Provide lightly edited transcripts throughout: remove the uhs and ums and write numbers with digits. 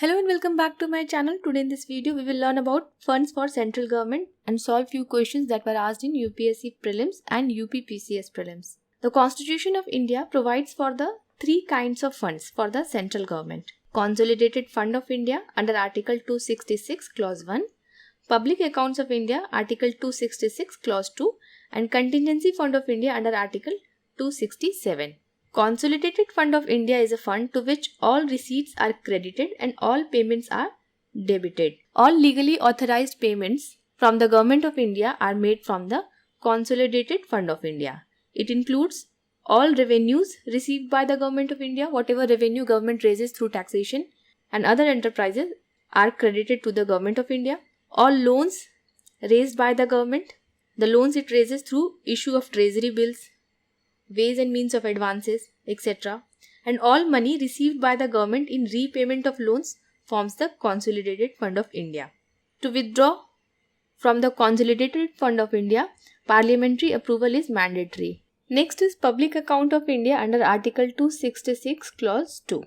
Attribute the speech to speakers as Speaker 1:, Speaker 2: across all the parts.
Speaker 1: Hello and welcome back to my channel. Today in this video we will learn about funds for central government and solve few questions that were asked in UPSC Prelims and UPPSC Prelims. The Constitution of India provides for the three kinds of funds for the central government. Consolidated Fund of India under Article 266 Clause 1, Public Accounts of India Article 266 Clause 2 and Contingency Fund of India under Article 267. Consolidated Fund of India is a fund to which all receipts are credited and all payments are debited. All legally authorized payments from the Government of India are made from the Consolidated Fund of India. It includes all revenues received by the Government of India. Whatever revenue government raises through taxation and other enterprises are credited to the Government of India. All loans raised by the government, the loans it raises through issue of treasury bills, ways and means of advances, etc. and all money received by the government in repayment of loans forms the Consolidated Fund of India. To withdraw from the Consolidated Fund of India, parliamentary approval is mandatory. Next is Public Account of India under Article 266 Clause 2.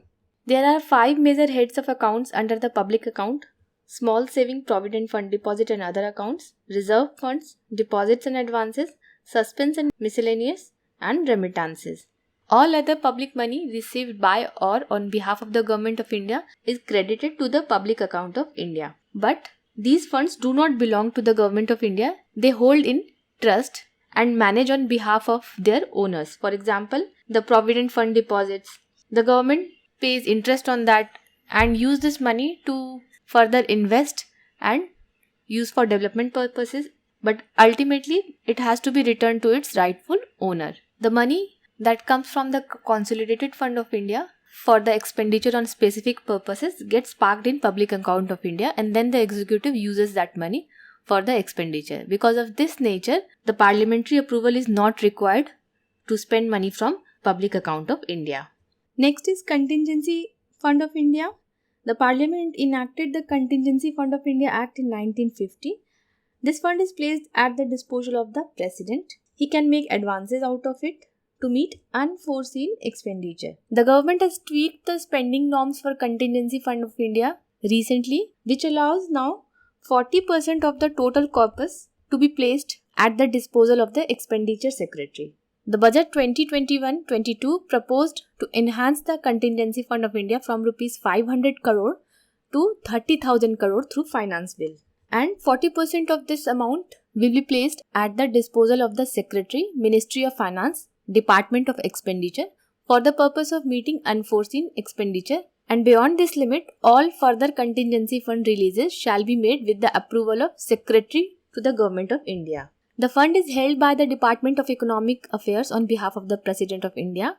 Speaker 1: There are 5 major heads of accounts under the public account: small saving provident fund, deposit and other accounts, reserve funds, deposits and advances, suspense and miscellaneous, and remittances. All other public money received by or on behalf of the Government of India is credited to the public account of India. But these funds do not belong to the Government of India. They hold in trust and manage on behalf of their owners. For example, the Provident Fund deposits. The government pays interest on that and use this money to further invest and use for development purposes. But ultimately, it has to be returned to its rightful owner. The money that comes from the Consolidated Fund of India for the expenditure on specific purposes gets parked in Public Account of India, and then the executive uses that money for the expenditure. Because of this nature, the parliamentary approval is not required to spend money from Public Account of India. Next is Contingency Fund of India. The Parliament enacted the Contingency Fund of India Act in 1950. This fund is placed at the disposal of the President. He can make advances out of it to meet unforeseen expenditure. The government has tweaked the spending norms for Contingency Fund of India recently, which allows now 40% of the total corpus to be placed at the disposal of the Expenditure Secretary. The Budget 2021-22 proposed to enhance the Contingency Fund of India from Rs 500 crore to 30,000 crore through Finance Bill. And 40% of this amount will be placed at the disposal of the Secretary, Ministry of Finance, Department of Expenditure for the purpose of meeting unforeseen expenditure, and beyond this limit, all further contingency fund releases shall be made with the approval of Secretary to the Government of India. The fund is held by the Department of Economic Affairs on behalf of the President of India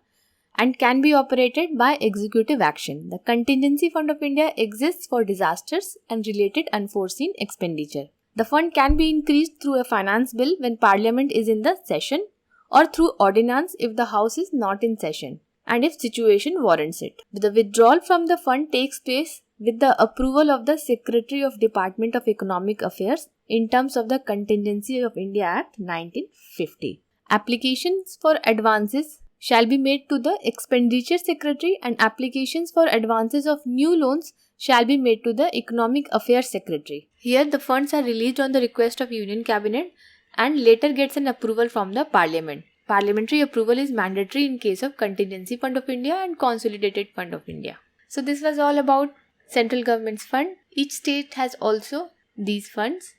Speaker 1: and can be operated by executive action. The Contingency Fund of India exists for disasters and related unforeseen expenditure. The fund can be increased through a finance bill when Parliament is in the session, or through ordinance if the House is not in session and if situation warrants it. The withdrawal from the fund takes place with the approval of the Secretary of Department of Economic Affairs in terms of the Contingency of India Act 1950. Applications for advances shall be made to the Expenditure Secretary, and applications for advances of new loans shall be made to the Economic Affairs Secretary. Here the funds are released on the request of Union Cabinet and later gets an approval from the Parliament. Parliamentary approval is mandatory in case of Contingency Fund of India and Consolidated Fund of India. So this was all about central government's fund. Each state has also these funds.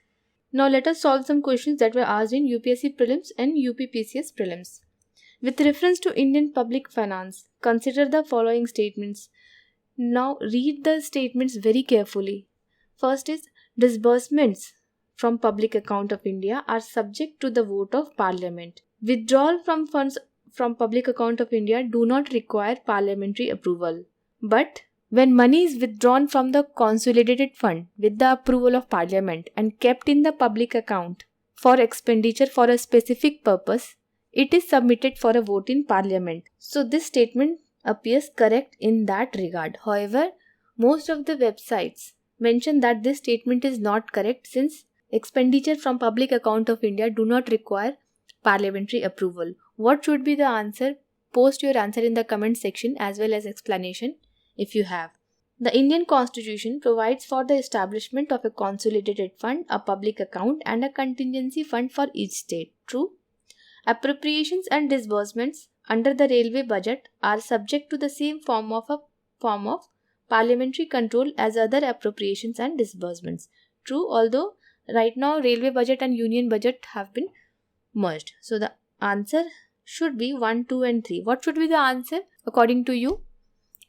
Speaker 1: Now let us solve some questions that were asked in UPSC Prelims and UPPSC Prelims. With reference to Indian public finance, consider the following statements. Now read the statements very carefully. First is, disbursements from Public Account of India are subject to the vote of Parliament. Withdrawal from funds from Public Account of India do not require parliamentary approval. But when money is withdrawn from the Consolidated Fund with the approval of Parliament and kept in the public account for expenditure for a specific purpose, it is submitted for a vote in Parliament. So this statement appears correct in that regard. However, most of the websites mention that this statement is not correct since expenditure from Public Account of India do not require parliamentary approval. What should be the answer? Post your answer in the comment section as well as explanation if you have. The Indian Constitution provides for the establishment of a consolidated fund, a public account, and a contingency fund for each state. True. Appropriations and disbursements under the railway budget are subject to the same form of parliamentary control as other appropriations and disbursements. True, although right now railway budget and union budget have been merged. So the answer should be 1, 2 and 3. What should be the answer according to you?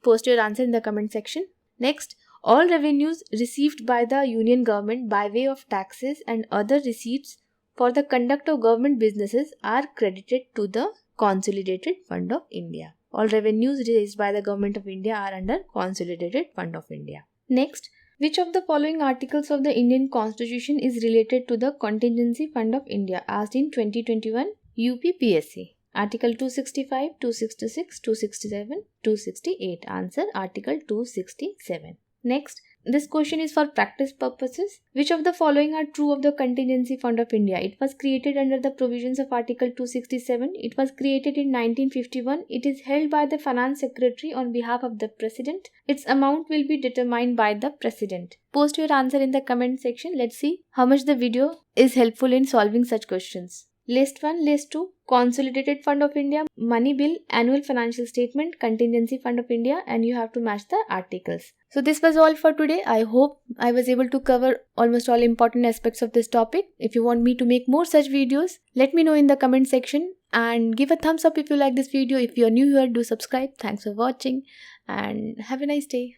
Speaker 1: Post your answer in the comment section. Next, all revenues received by the union government by way of taxes and other receipts for the conduct of government businesses are credited to the Consolidated Fund of India. All revenues raised by the Government of India are under Consolidated Fund of India. Next, which of the following articles of the Indian Constitution is related to the Contingency Fund of India? Asked in 2021 UPPSC. Article 265, 266, 267, 268. Answer Article 267. Next, this question is for practice purposes. Which of the following are true of the Contingency Fund of India? It was created under the provisions of Article 267. It was created in 1951. It is held by the Finance Secretary on behalf of the President. Its amount will be determined by the President. Post your answer in the comment section. Let's see how much the video is helpful in solving such questions. List 1, List 2, Consolidated Fund of India, Money Bill, Annual Financial Statement, Contingency Fund of India, and you have to match the articles. So this was all for today. I hope I was able to cover almost all important aspects of this topic. If you want me to make more such videos, let me know in the comment section and give a thumbs up if you like this video. If you are new here, do subscribe. Thanks for watching and have a nice day.